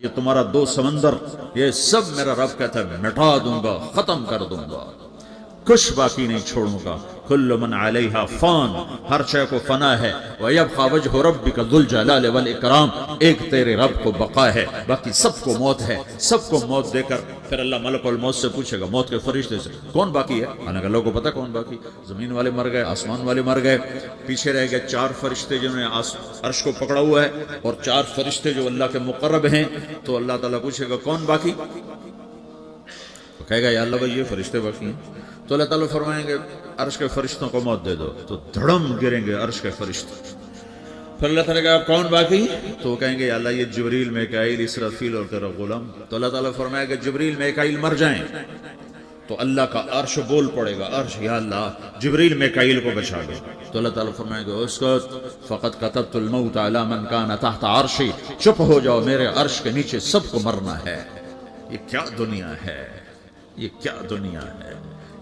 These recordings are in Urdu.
یہ تمہارا دو سمندر، یہ سب میرا رب کہتا ہے مٹا دوں گا، ختم کر دوں گا، کچھ باقی نہیں چھوڑوں گا۔ کل من علیہا فان، ہر شے کو فنا ہے۔ وَيَبْقَى وَجْهُ رَبِّكَ ذُو الْجَلَالِ وَالْإِكْرَامِ، ایک تیرے رب کو بقا ہے، باقی سب کو موت ہے۔ سب کو موت دے کر پھر اللہ ملک الموت سے پوچھے گا، موت کے فرشتے سے کون باقی ہے؟ حالانکہ لوگوں کو پتا کون باقی، زمین والے مر گئے، آسمان والے مر گئے، پیچھے رہ گئے 4 فرشتے جنہوں نے عرش کو پکڑا ہوا ہے، اور 4 فرشتے جو اللہ کے مقرب ہیں۔ تو اللہ تعالیٰ پوچھے گا کون باقی؟ تو کہے گا یا اللہ بھائی یہ فرشتے باقی ہیں۔ تو اللہ تعالیٰ فرمائیں گے عرش کے فرشتوں کو موت دے دو، تو دھڑم گریں گے عرش کے فرشتے۔ پھر اللہ تعالیٰ کہا کون باقی؟ تو وہ کہیں گے یا اللہ یہ جبریل، میکائیل، اسرافیل اور تیرا غلام۔ تو اللہ تعالیٰ فرمائے گا جبریل، میکائیل مر جائیں، تو اللہ کا عرش بول پڑے گا، عرش یا اللہ جبریل میکائیل کو بچا لو۔ تو اللہ تعالیٰ فرمائے گا اسکت فقد کتبت الموت علی من کان تحت عرشی، چپ ہو جاؤ، میرے عرش کے نیچے سب کو مرنا ہے۔ یہ کیا دنیا ہے، یہ کیا دنیا ہے؟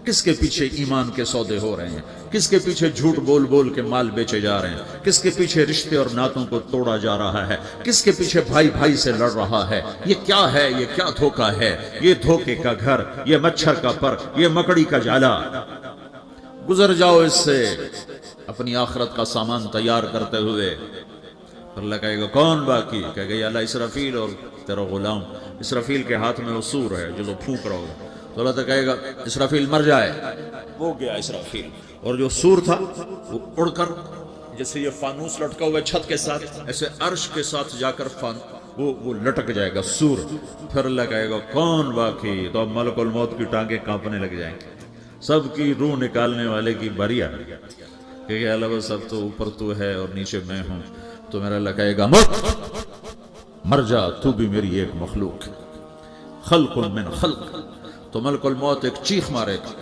کس کے پیچھے ایمان کے سودے ہو رہے ہیں، کس کے پیچھے جھوٹ بول بول کے مال بیچے جا رہے ہیں، کس کے پیچھے رشتے اور ناتوں کو توڑا جا رہا ہے، کس کے پیچھے بھائی بھائی سے لڑ رہا ہے۔ یہ کیا ہے، یہ کیا دھوکہ ہے، یہ دھوکے کا گھر، یہ مچھر کا پر، یہ مکڑی کا جالا۔ گزر جاؤ اس سے اپنی آخرت کا سامان تیار کرتے ہوئے۔ اللہ کہے گا کون باقی؟ کہے گا یا اللہ اسرافیل اور تیرا غلام۔ اسرافیل کے ہاتھ میں وہ سور ہے جو پھونک رہا ہوگا۔ تو اللہ تعالیٰ کہے گا اسرافیل مر جائے، وہ گیا اسرافیل، اور جو سور تھا وہ اڑ کر جیسے یہ فانوس لٹکا ہوا ہے چھت کے ساتھ، ایسے عرش کے ساتھ جا کر وہ لٹک جائے گا سور۔ پھر اللہ کہے گا کون باقی؟ تو اب ملک الموت کی ٹانگیں کانپنے لگ جائیں گے، سب کی روح نکالنے والے کی باری آ گئی کہ اللہ بس سب تو اوپر تو ہے اور نیچے میں ہوں۔ تو میرا اللہ کہے گا مر جا، تو بھی میری ایک مخلوق، خلق من خلق۔ تو ملک الموت ایک چیخ مارے گا،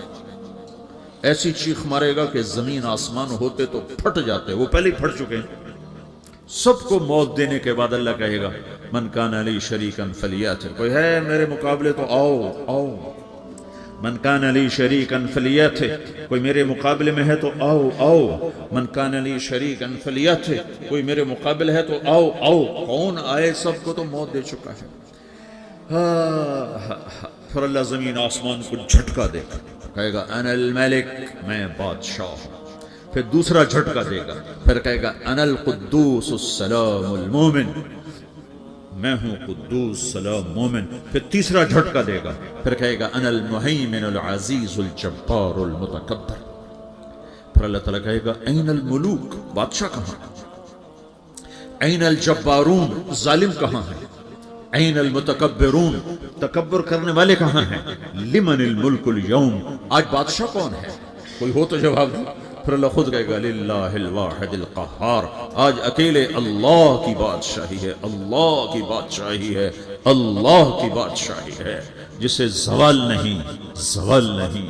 ایسی چیخ مارے گا کہ زمین آسمان ہوتے تو پھٹ جاتے، وہ پہلے ہی پھٹ چکے ہیں۔ سب کو موت دینے کے بعد اللہ کہے گا من کان علی شریکن فلیات، کوئی ہے میرے مقابلے تو آؤ آؤ۔ من کان علی شریکن فلیات، کوئی میرے مقابلے میں ہے تو آؤ آؤ۔ من کان علی شریکن فلیات، کوئی میرے مقابلے ہے تو آؤ آؤ۔ کون آئے؟ سب کو تو موت دے چکا ہے۔ پھر اللہ زمین آسمان کو جھٹکا دے گا، کہے گا انا الملک، میں بادشاہ ہوں۔ پھر دوسرا جھٹکا دے گا، پھر کہے گا انا القدوس السلام المومن، میں ہوں قدوس سلام مومن۔ پھر تیسرا جھٹکا دے گا، پھر کہے گا انا المہیمن العزیز الجبار المتکبر۔ پھر اللہ تعالیٰ کہے گا این الملوک، بادشاہ کہاں؟ این الجبارون، ظالم کہاں ہے؟ این المتکبرون، تکبر کرنے والے کہاں ہیں؟ لمن الملک اليوم، آج بادشاہ کون ہے؟ کوئی ہو تو جواب دو۔ پھر اللہ خود کہے گا للہ الواحد القہار، آج اکیلے اللہ کی بادشاہی ہے، اللہ کی بادشاہی ہے، اللہ کی بادشاہی ہے جسے زوال نہیں، زوال نہیں۔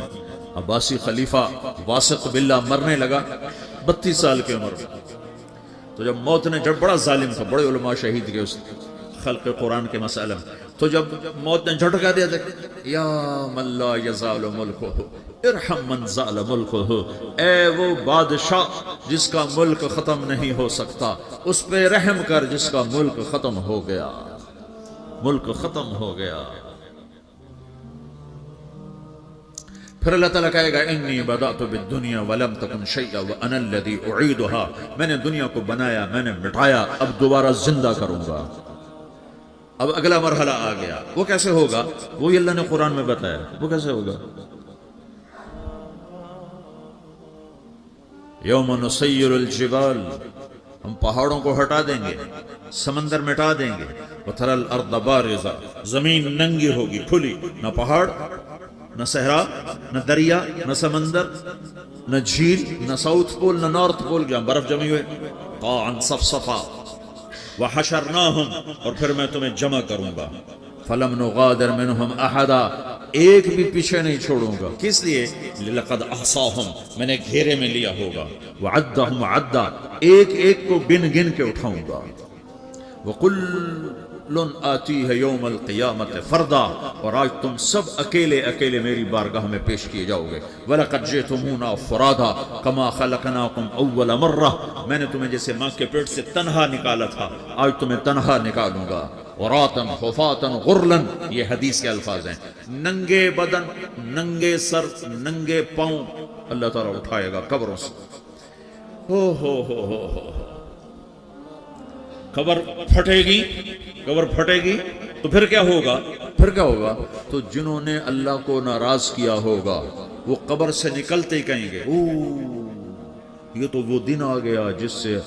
عباسی خلیفہ واسق باللہ مرنے لگا 32 سال کی عمر میں۔ تو جب موت نے، جب بڑا ظالم تھا، بڑے علماء شہید گئے اس خلق قرآن کے مسئلہ میں، تو جب موت نے جھٹکا دیا یا من لا یزال ملکہ ارحم من زال ملکہ، اے وہ بادشاہ جس کا ملک ختم نہیں ہو سکتا، اس پہ رحم کر جس کا ملک ختم ہو گیا، ملک ختم ہو گیا۔ پھر اللہ تعالیٰ کہے گا انی بدأت بالدنیا ولم تکن شیئا وانا الذی اعیدها، میں نے دنیا کو بنایا، میں نے مٹایا، اب دوبارہ زندہ کروں گا۔ اب اگلا مرحلہ آ گیا، وہ کیسے ہوگا؟ وہی اللہ نے قرآن میں بتایا، وہ کیسے ہوگا؟ یوم نسیر الجبال، ہم پہاڑوں کو ہٹا دیں گے، سمندر مٹا دیں گے، وتری الارض بارزہ، زمین ننگی ہوگی، کھلی، نہ پہاڑ، نہ صحرا، نہ دریا، نہ سمندر، نہ جھیل، نہ ساؤتھ پول، نہ نارتھ پول جہاں برف جمی ہوئے، قاعا صفصفا، وحشرناہم، اور پھر میں تمہیں جمع کروں گا، فلم نغادر منہم احدا، ایک بھی پیچھے نہیں چھوڑوں گا، کس لیے؟ لقد احصاہم، میں نے گھیرے میں لیا ہوگا، وعدہم عدا، ایک ایک کو گن گن کے اٹھاؤں گا، وکل آتیہ یوم القیامت فردا، اور آج تم سب اکیلے اکیلے میری بارگاہ میں پیش کیے جاؤ گے، وَلَقَدْ جِئْتُمُونَا فُرَادًا كَمَا خَلَقْنَاكُمْ أَوَّلَ مَرَّةٍ، میں نے تمہیں جیسے ماں کے پیٹ سے تنہا نکالا تھا، آج تمہیں تنہا نکالوں گا، وراتن حفاتن غرلن، یہ حدیث کے الفاظ ہیں، ننگے بدن، ننگے سر، ننگے پاؤں اللہ تعالیٰ اٹھائے گا قبروں سے۔ ہو قبر پھٹے گی، قبر پھٹے گی تو پھر کیا ہوگا؟ پھر کیا ہوگا؟ تو جنہوں نے اللہ کو ناراض کیا ہوگا وہ قبر سے نکلتے ہی کہیں گے یہ تو وہ دن آ گیا جس سے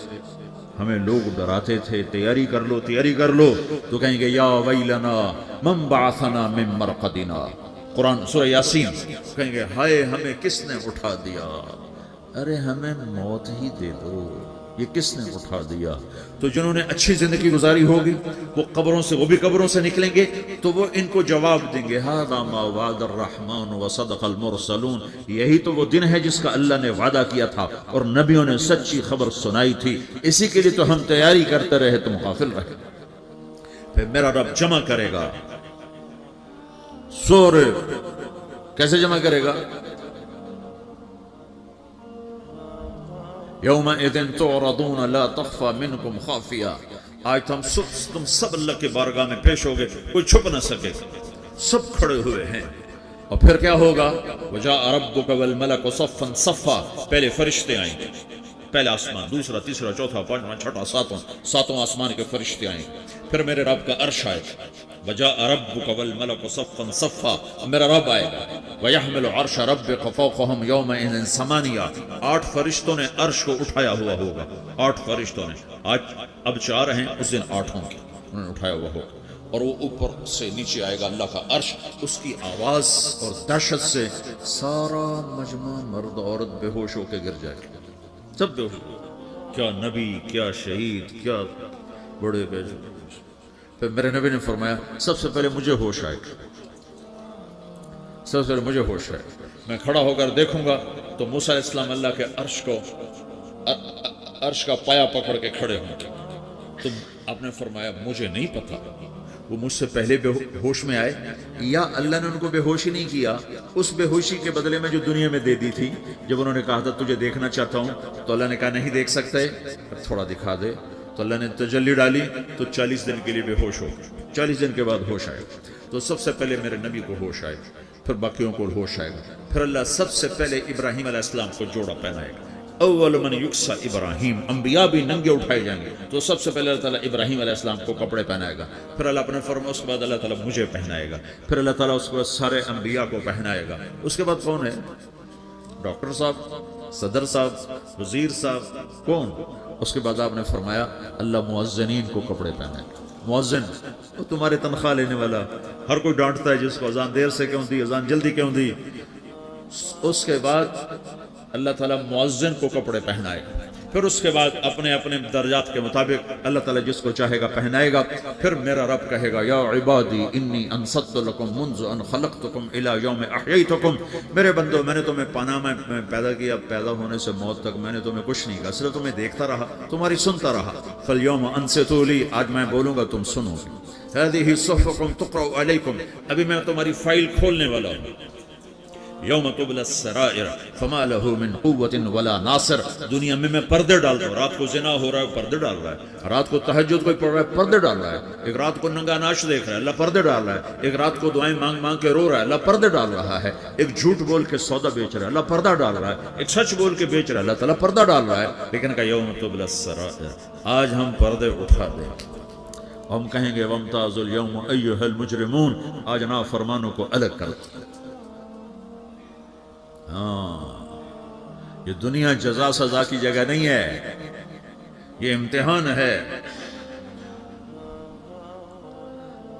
ہمیں لوگ ڈراتے تھے، تیاری کر لو تیاری کر لو۔ تو کہیں گے یا ویلنا من بعثنا من مرقدنا، قرآن سورہ یاسین، کہیں گے ہائے ہمیں کس نے اٹھا دیا، ارے ہمیں موت ہی دے دو، یہ کس نے اٹھا دیا؟ تو جنہوں نے اچھی زندگی گزاری ہوگی وہ قبروں سے، وہ بھی قبروں سے نکلیں گے تو وہ ان کو جواب دیں گے ھذا ما وعد الرحمن وصدق المرسلون، یہی تو وہ دن ہے جس کا اللہ نے وعدہ کیا تھا اور نبیوں نے سچی خبر سنائی تھی، اسی کے لیے تو ہم تیاری کرتے رہے، تم غافل رہے۔ پھر میرا رب جمع کرے گا سورے، کیسے جمع کرے گا؟ یومئذ تعرضون لا تخفى منکم خافیہ، آج تم سب اللہ کے بارگاہ میں پیش ہوگے، کوئی چھپ نہ سکے، سب کھڑے ہوئے ہیں۔ اور پھر کیا ہوگا؟ وجاء ربک والملک صفا صفا، پہلے فرشتے آئیں گے، پہلا آسمان، دوسرا، تیسرا، چوتھا، پانچواں، چھٹا، ساتواں آسمان کے فرشتے آئیں گے، پھر میرے رب کا عرش آئے گا، وجاء ربک والملک صفا صفا، میرا رب آئے گا، ویحمل عرش ربک فوقہم یومئذ ثمانیہ، 8 فرشتوں نے عرش کو اٹھایا ہوا ہوگا، 8 فرشتوں نے، آج اب 4 ہیں، اس دن 8 ہوں گے، انہوں نے اٹھایا ہوا ہوگا، اور وہ اوپر سے نیچے آئے گا اللہ کا عرش، اس کی آواز اور دہشت سے سارا مجمع مرد عورت بے ہوش ہو کے گر جائے گا، سب بے ہوش، کیا نبی، کیا شہید، کیا بڑے گئے۔ پھر میرے نبی نے فرمایا سب سے پہلے مجھے ہوش آئے گا، سب سے پہلے مجھے ہوش آئے گا، میں کھڑا ہو کر دیکھوں گا تو موسیٰ علیہ السلام اللہ کے عرش کا پایا پکڑ کے کھڑے ہوں گے۔ تو آپ نے فرمایا مجھے نہیں پتا وہ مجھ سے پہلے بے ہوش میں آئے یا اللہ نے ان کو بے ہوشی نہیں کیا، اس بے ہوشی کے بدلے میں جو دنیا میں دے دی تھی، جب انہوں نے کہا تھا تجھے دیکھنا چاہتا ہوں تو اللہ نے کہا نہیں دیکھ سکتے، تھوڑا دکھا دے، تو اللہ نے تجلی ڈالی تو 40 دن کے لیے بے ہوش ہو گئے، 40 دن کے بعد ہوش آئے، تو سب سے پہلے میرے نبی کو ہوش آئے، پھر باقیوں کو ہوش آئے گا، پھر اللہ سب سے پہلے ابراہیم علیہ السلام کو جوڑا پہنائے گا، اول من یکسا ابراہیم، انبیاء بھی ننگے اٹھائے جائیں گے، تو سب سے پہلے اللہ تعالیٰ ابراہیم علیہ السلام کو کپڑے پہنائے گا، پھر اللہ اپنے فرما، اس کے بعد اللہ تعالیٰ مجھے پہنائے گا، پھر اللہ تعالیٰ اس کے بعد سارے انبیاء کو پہنائے گا، اس کے بعد کون ہے؟ ڈاکٹر صاحب، صدر صاحب، وزیر صاحب، کون؟ اس کے بعد آپ نے فرمایا اللہ مؤذنین کو کپڑے پہنائے گا، مؤذن وہ تمہارے تنخواہ لینے والا، ہر کوئی ڈانٹتا ہے جس کو اذان دیر سے کیوں دی، اذان جلدی کیوں دی، اس کے بعد اللہ تعالیٰ مؤذن کو کپڑے پہنائے گا، پھر اس کے بعد اپنے اپنے درجات کے مطابق اللہ تعالیٰ جس کو چاہے گا پہنائے گا، پھر میرا رب کہے گا یا عبادی انی انصت لکم منذ ان خلقتکم الی یوم احییتکم، میرے بندو میں نے تمہیں پاناما میں پیدا کیا، پیدا ہونے سے موت تک میں نے تمہیں کچھ نہیں کہا، صرف تمہیں دیکھتا رہا، تمہاری سنتا رہا، فالیوم انصتوا لی، آج میں بولوں گا تم سنو گے، ہذہ صحفکم تقرأ علیکم، ابھی میں تمہاری فائل کھولنے والا ہوں، یوم تبلی السرائر فما له من قوت ولا ناصر، دنیا میں پردے ڈالتا ہوں، رات کو زنا ہو رہا ہے پردے ڈال رہا ہے، رات کو تہجد کوئی پڑھ رہا ہے پردے ڈال رہا ہے، ایک رات کو ننگا ناچ دیکھ رہا ہے اللہ پردے ڈال رہا ہے، ایک رات کو دعائیں مانگ مانگ کے رو رہا ہے اللہ پردے ڈال رہا ہے، ایک جھوٹ بول کے سودا بیچ رہا ہے اللہ پردہ ڈال رہا ہے، ایک سچ بول کے بیچ رہا ہے اللہ تعالیٰ پردہ ڈال رہا ہے، لیکن کہ یوم تبلی السرائر، آج ہم پردے اٹھا دیں، ہم کہیں گے وامتازوا اليوم ایھا المجرمون، آج نافرمانوں کو الگ کر دیں۔ یہ دنیا جزا سزا کی جگہ نہیں ہے، یہ امتحان ہے۔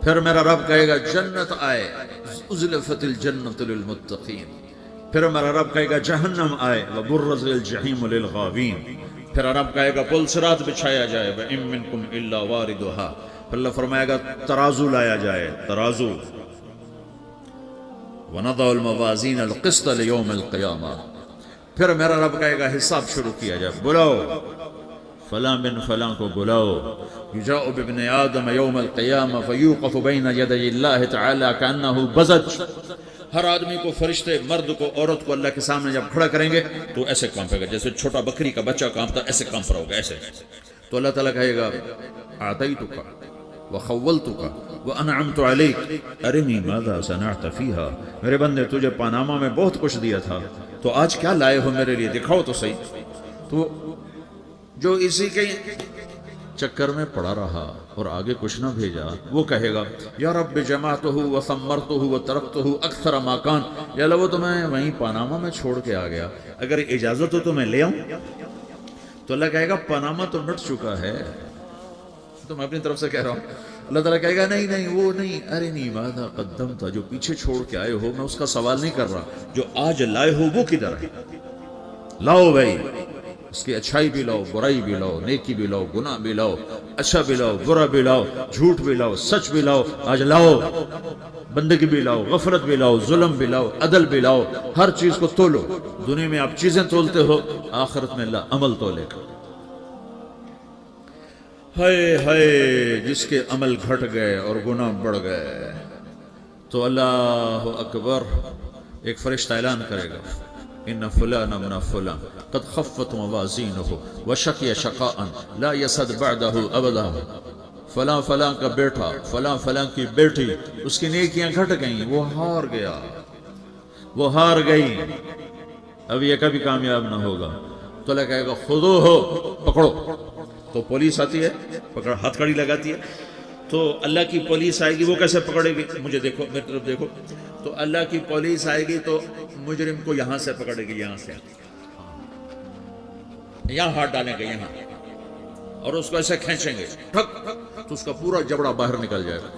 پھر میرا رب کہے گا جنت آئے، ازلفت الجنت للمتقین، پھر میرا رب کہے گا جہنم آئے، وبرزت الجحیم للغاوین، پھر رب کہے گا پل صراط بچھایا جائے، وَإِن مِّنكُمْ إِلَّا وَارِدُهَا، پھر اللہ فرمائے گا ترازو لایا جائے، ترازو، وَنَضَعُ الْمَوَازِينَ الْقِسْطَ لِيَوْمِ الْقِيَامَةِ، پھر میرا رب کہے گا حساب شروع کیا جائے، بلاؤ فلاں بن فلاں کو بلاؤ، یجاء بابن آدم یوم القیامہ فیوقف بین یدی اللہ تعالی کأنہ بزج، ہر آدمی کو، فرشتے، مرد کو، عورت کو اللہ کے سامنے جب کھڑا کریں گے تو ایسے کانپے گا جیسے چھوٹا بکری کا بچہ کانپتا، ایسے کانپ رہا ہوگا ایسے، تو اللہ تعالیٰ کہے گا اعطیتک، وخولتك وانعمت عليك ارني ماذا صنعت فيها، میرے بندے تجھے پاناما میں بہت کچھ دیا تھا، تو آج کیا لائے ہو میرے لیے، دکھاؤ تو صحیح۔ تو جو اسی کے چکر میں پڑا رہا اور آگے کچھ نہ بھیجا، وہ کہے گا یا رب جمعتہ وثمرتہ وترکتہ اکثر ما کان، یا اللہ وہ تو میں وہیں پاناما میں چھوڑ کے آ گیا، اگر اجازت ہو تو میں لے آؤں؟ تو اللہ کہے گا پاناما تو مٹ چکا ہے، تو میں اپنی طرف سے کہہ رہا ہوں۔ اللہ تعالیٰ کہے گا نہیں نہیں وہ نہیں، ارنی ماذا قدمت، جو پیچھے چھوڑ کے آئے ہو میں اس کا سوال نہیں کر رہا، جو آج لائے ہو وہ کدھر ہے، لاؤ بھائی، اس کی اچھائی بھی لاؤ، برائی بھی لاؤ، نیکی بھی لاؤ، گناہ بھی لاؤ، اچھا بھی لاؤ، برا بھی لاؤ، جھوٹ بھی لاؤ، سچ بھی لاؤ، آج لاؤ، بندگی بھی لاؤ، غفلت بھی لاؤ، ظلم بھی لاؤ، عدل بھی لاؤ، ہر چیز کو تولو۔ دنیا میں آپ چیزیں تولتے ہو، آخرت میں اللہ عمل تولے گا۔ ہائے ہائے جس کے عمل گھٹ گئے اور گناہ بڑھ گئے، تو اللہ اکبر، ایک فرشتہ اعلان کرے گا ان فلان من فلان قد خفت موازینہ وشقی شقاء لا یسد بعدہ ابدا، فلاں فلاں کا بیٹا، فلاں فلاں کی بیٹی، اس کی نیکیاں گھٹ گئیں، وہ ہار گیا، وہ ہار گئی، اب یہ کبھی کامیاب نہ ہوگا۔ تو اللہ کہے گا خودو ہو، پکڑو۔ تو پولیس آتی ہے، پکڑ ہتھ کڑی لگاتی ہے، تو اللہ کی پولیس آئے گی، وہ کیسے پکڑے گی؟ مجھے دیکھو، میری طرف دیکھو، تو اللہ کی پولیس آئے گی تو مجرم کو یہاں سے پکڑے گی، یہاں سے، یہاں ہاتھ ڈالیں گے یہاں، اور اس کو ایسے کھینچیں گے ٹھک، تو اس کا پورا جبڑا باہر نکل جائے گا،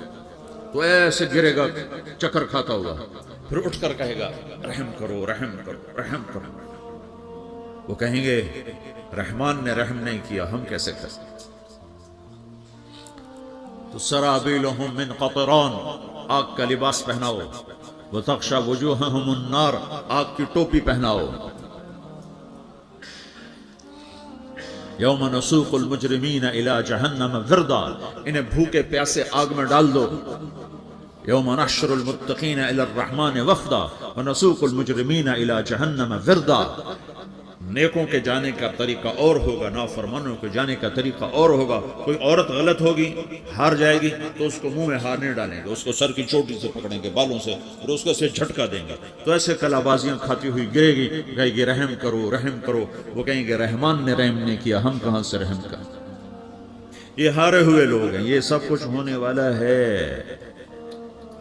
تو ایسے گرے گا چکر کھاتا ہوا، پھر اٹھ کر کہے گا رحم کرو، رحم کرو، رحم کرو۔ وہ کہیں گے رحمان نے رحم نہیں کیا، ہم کیسے کر سکتے؟ تو سرابیلہم من قطران، آگ کا لباس پہناؤ، وتغشی وجوہہم النار، آگ کی ٹوپی پہناؤ۔ یوم نسوق المجرمین الی جہنم وردا، انہیں بھوکے پیاسے آگ میں ڈال دو۔ یوم نحشر المتقین الی الرحمن وفدا ونسوق المجرمین الی جہنم وردا۔ نیکوں کے جانے کا طریقہ اور ہوگا، نافرمانوں کے جانے کا طریقہ اور ہوگا۔ کوئی عورت غلط ہوگی، ہار جائے گی، تو اس کو منہ میں ہار نہیں ڈالیں گے، اس کو سر کی چوٹی سے پکڑیں گے، بالوں سے، اور اس کو سے جھٹکا دیں گے، تو ایسے کلا بازیاں کھاتی ہوئی گرے گی، کہے گی رحم کرو، رحم کرو۔ وہ کہیں گے رحمان نے رحم نہیں کیا، ہم کہاں سے رحم کریں؟ یہ ہارے ہوئے لوگ ہیں، یہ سب کچھ ہونے والا ہے،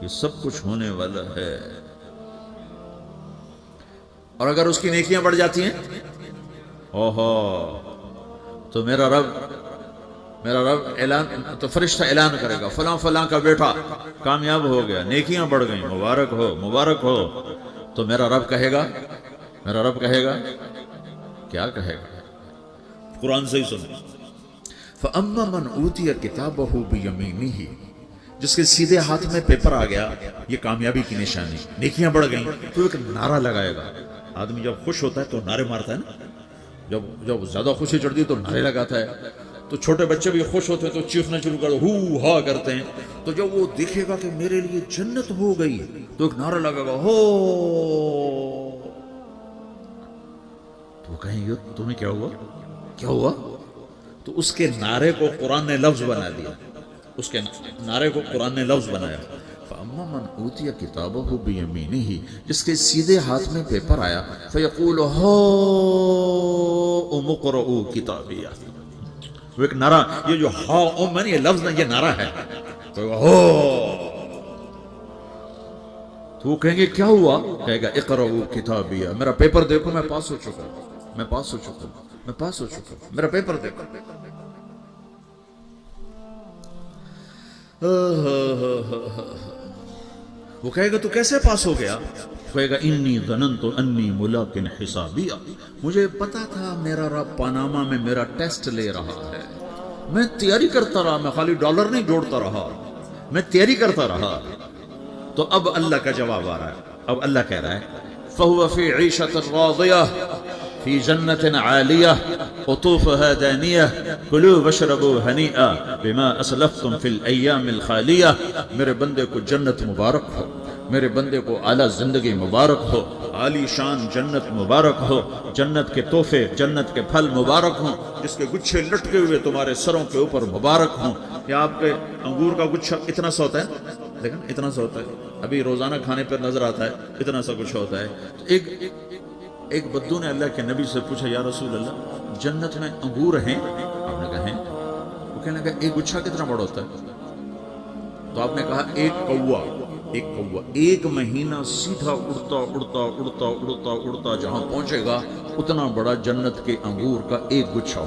یہ سب کچھ ہونے والا ہے۔ اور اگر اس کی نیکیاں بڑھ جاتی ہیں، اوہو، تو میرا رب اعلان، تو فرشتہ اعلان کرے گا فلاں فلاں کا بیٹا کامیاب ہو گیا، نیکیاں بڑھ گئیں، مبارک ہو، مبارک ہو۔ تو میرا رب کہے گا کیا کہے گا؟ قرآن سے ہی سنیں، فَأَمَّا مَنْ أُوتِيَ كِتَابَهُ بِيَمِينِهِ، جس کے سیدھے ہاتھ میں پیپر آ گیا، یہ کامیابی کی نشانی، نیکیاں بڑھ گئیں، تو ایک نعرہ لگائے گا۔ آدمی جب خوش ہوتا ہے تو نعرے مارتا ہے نا، جب زیادہ خوشی چڑھتی ہے تو نعرے لگاتا ہے، تو چھوٹے بچے بھی خوش ہوتے ہیں تو چیخنا شروع کر ہو ہا کرتے ہیں، تو جب وہ دیکھے گا کہ میرے لیے جنت ہو گئی تو ایک نعرہ لگے گا ہو، تو وہ کہیں گے تمہیں کیا ہوا؟ تو اس کے نعرے کو قرآن نے لفظ بنا دیا، اس کے نعرے کو قرآن نے لفظ بنایا، فَأَمَّا مَنْ أُوتِيَ كِتَابَهُ بِيَمِينِهِ، جس کے سیدھے ہاتھ میں پیپر آیا، فَيَقُولُ هَاؤْمُ اقْرَءُوا كِتَابِيَهْ، وہ ایک نعرہ، یہ جو ہاؤم ہے یہ لفظ نہیں، یہ نعرہ ہے، تو وہ کہیں گے کیا ہوا؟ کہے گا اقرؤوا کتابیہ، میرا پیپر دیکھو، میں پاس ہو چکا ہوں، میرا پیپر دیکھو۔ وہ کہے گا تو کیسے پاس ہو گیا؟ کہے گا انی ظننت انی ملاق حسابیہ، مجھے پتا تھا میرا رب پاناما میں میرا ٹیسٹ لے رہا ہے، میں تیاری کرتا رہا، میں خالی ڈالر نہیں جوڑتا رہا، میں تیاری کرتا رہا۔ تو اب اللہ کا جواب آ رہا ہے، اب اللہ کہہ رہا ہے فَهُوَ فِي عِيشَةٍ رَاضِيَةٍ فِي جَنَّةٍ عَالِيَةٍ قُطُوفُهَا دَانِيَةٌ كُلُوا وَاشْرَبُوا هَنِيئًا بِمَا أَسْلَفْتُمْ فِي الْأَيَّامِ الْخَالِيَةِ، میرے بندے کو جنت مبارک ہو، میرے بندے کو اعلیٰ زندگی مبارک ہو، عالی شان جنت مبارک ہو، جنت کے تحفے، جنت کے پھل مبارک ہوں، جس کے گچھے لٹکے ہوئے تمہارے سروں کے اوپر مبارک ہوں۔ یا آپ کے انگور کا گچھا اتنا سا ہوتا ہے، لیکن اتنا سا ہوتا ہے، ابھی روزانہ کھانے پر نظر آتا ہے، اتنا سا کچھ ہوتا ہے۔ ایک بدو نے اللہ کے نبی سے پوچھا، یا رسول اللہ جنت میں انگور ہیں؟ آپ نے کہا ہیں۔ وہ کہنے لگا ایک گچھا کتنا بڑا ہوتا ہے؟ تو آپ نے کہا ایک مہینہ سیدھا اڑتا اڑتا اڑتا اڑتا اڑتا جہاں پہنچے گا اتنا بڑا جنت کے انگور کا ایک گچھا